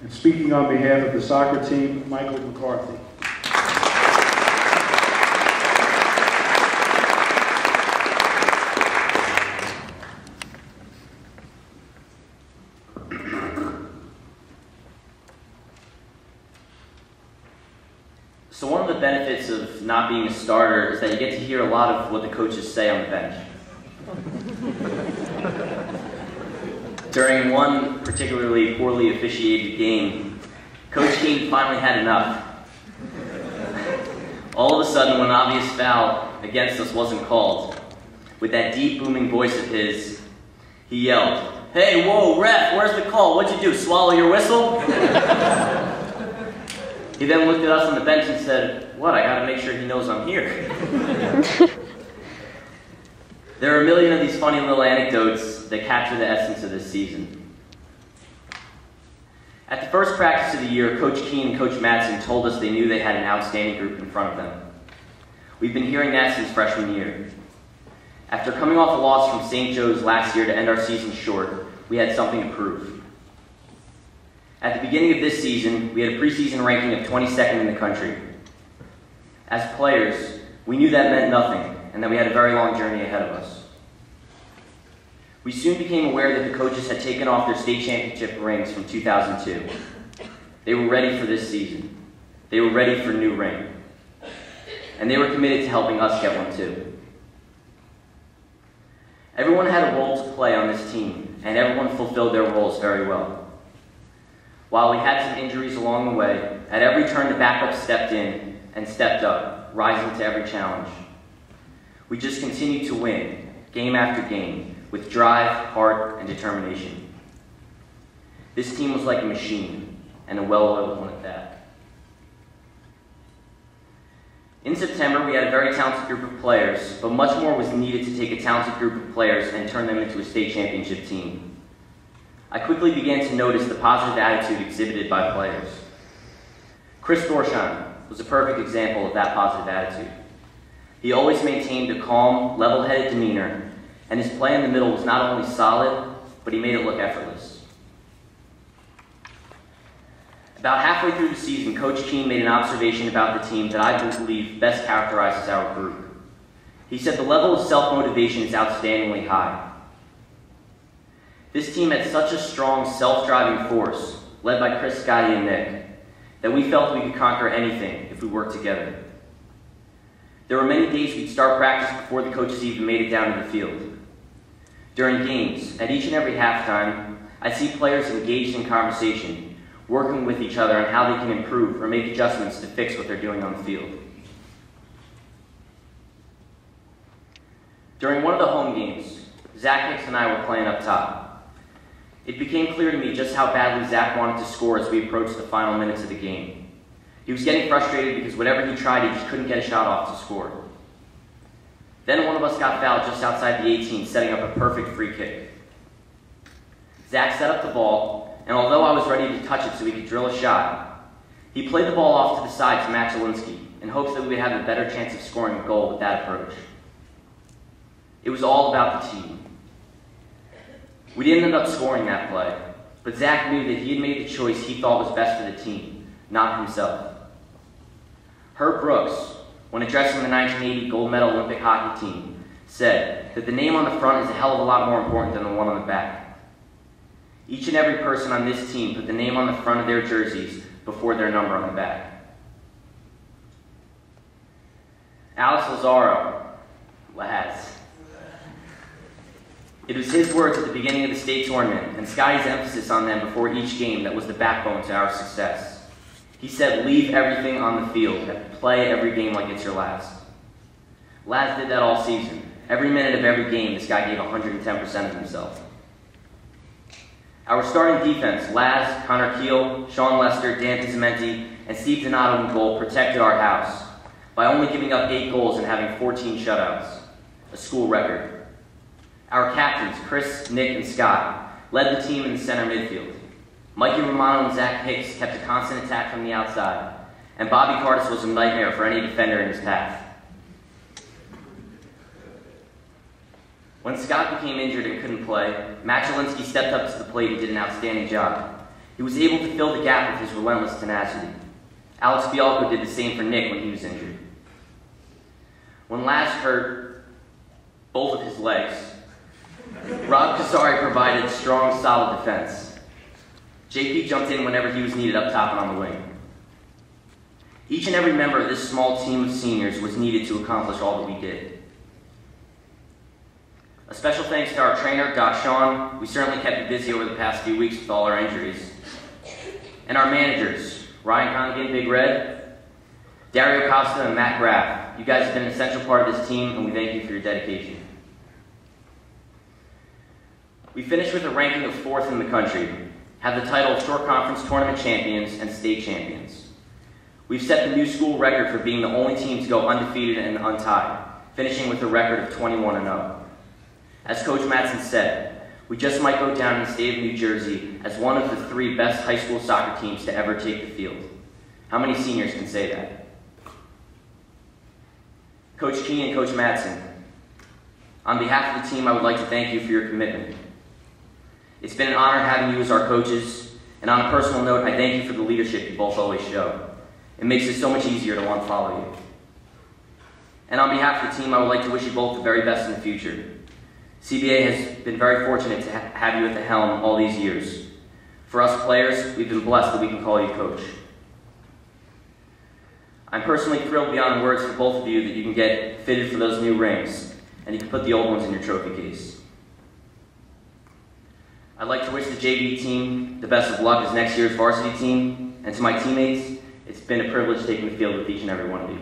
And speaking on behalf of the soccer team, Michael McCarthy. So one of the benefits of not being a starter is that you get to hear a lot of what the coaches say on the bench. During one particularly poorly officiated game, Coach Keene finally had enough. All of a sudden, when an obvious foul against us wasn't called, with that deep booming voice of his, he yelled, "Hey, whoa, ref, where's the call? What'd you do, swallow your whistle?" He then looked at us on the bench and said, "What, I gotta make sure he knows I'm here." There are a million of these funny little anecdotes that capture the essence of this season. At the first practice of the year, Coach Keene and Coach Madsen told us they knew they had an outstanding group in front of them. We've been hearing that since freshman year. After coming off a loss from St. Joe's last year to end our season short, we had something to prove. At the beginning of this season, we had a preseason ranking of 22nd in the country. As players, we knew that meant nothing, and that we had a very long journey ahead of us. We soon became aware that the coaches had taken off their state championship rings from 2002. They were ready for this season. They were ready for a new ring. And they were committed to helping us get one too. Everyone had a role to play on this team, and everyone fulfilled their roles very well. While we had some injuries along the way, at every turn the backup stepped in and stepped up, rising to every challenge. We just continued to win, game after game, with drive, heart, and determination. This team was like a machine, and a well-oiled one at that. In September, we had a very talented group of players, but much more was needed to take a talented group of players and turn them into a state championship team. I quickly began to notice the positive attitude exhibited by players. Chris Dorsheim was a perfect example of that positive attitude. He always maintained a calm, level-headed demeanor, and his play in the middle was not only solid, but he made it look effortless. About halfway through the season, Coach Keene made an observation about the team that I believe best characterizes our group. He said the level of self-motivation is outstandingly high. This team had such a strong, self-driving force, led by Chris, Scotty, and Nick, that we felt we could conquer anything if we worked together. There were many days we'd start practice before the coaches even made it down to the field. During games, at each and every halftime, I'd see players engaged in conversation, working with each other on how they can improve or make adjustments to fix what they're doing on the field. During one of the home games, Zach Hicks and I were playing up top. It became clear to me just how badly Zach wanted to score as we approached the final minutes of the game. He was getting frustrated because whatever he tried, he just couldn't get a shot off to score. Then one of us got fouled just outside the 18, setting up a perfect free kick. Zach set up the ball, and although I was ready to touch it so he could drill a shot, he played the ball off to the side to Machelinski in hopes that we would have a better chance of scoring a goal with that approach. It was all about the team. We didn't end up scoring that play, but Zach knew that he had made the choice he thought was best for the team, not himself. Herb Brooks, when addressing the 1980 gold medal Olympic hockey team, said that the name on the front is a hell of a lot more important than the one on the back. Each and every person on this team put the name on the front of their jerseys before their number on the back. Alex Lazaro, Laz. It was his words at the beginning of the state tournament and Scotty's emphasis on them before each game that was the backbone to our success. He said, "Leave everything on the field and play every game like it's your last." Laz did that all season. Every minute of every game, this guy gave 110% of himself. Our starting defense, Laz, Connor Keel, Sean Lester, Dan Pizzamenti, and Steve Donato in goal protected our house by only giving up 8 goals and having 14 shutouts, a school record. Our captains, Chris, Nick, and Scott, led the team in the center midfield. Mikey Romano and Zach Hicks kept a constant attack from the outside, and Bobby Cardis was a nightmare for any defender in his path. When Scott became injured and couldn't play, Machelinski stepped up to the plate and did an outstanding job. He was able to fill the gap with his relentless tenacity. Alex Bialco did the same for Nick when he was injured. When Laz hurt both of his legs, Rob Kazari provided strong, solid defense. JP jumped in whenever he was needed up top and on the wing. Each and every member of this small team of seniors was needed to accomplish all that we did. A special thanks to our trainer, Doc Sean. We certainly kept you busy over the past few weeks with all our injuries. And our managers, Ryan Connigan, Big Red, Dario Costa, and Matt Graff. You guys have been an essential part of this team, and we thank you for your dedication. We finished with a ranking of 4th in the country, have the title of Short Conference Tournament Champions and State Champions. We've set the new school record for being the only team to go undefeated and untied, finishing with a record of 21-0. As Coach Mattson said, we just might go down in the state of New Jersey as one of the 3 best high school soccer teams to ever take the field. How many seniors can say that? Coach Key and Coach Mattson, on behalf of the team, I would like to thank you for your commitment. It's been an honor having you as our coaches, and on a personal note, I thank you for the leadership you both always show. It makes it so much easier to want to follow you. And on behalf of the team, I would like to wish you both the very best in the future. CBA has been very fortunate to have you at the helm all these years. For us players, we've been blessed that we can call you coach. I'm personally thrilled beyond words for both of you that you can get fitted for those new rings, and you can put the old ones in your trophy case. I'd like to wish the JV team the best of luck as next year's varsity team, and to my teammates, it's been a privilege taking the field with each and every one of you.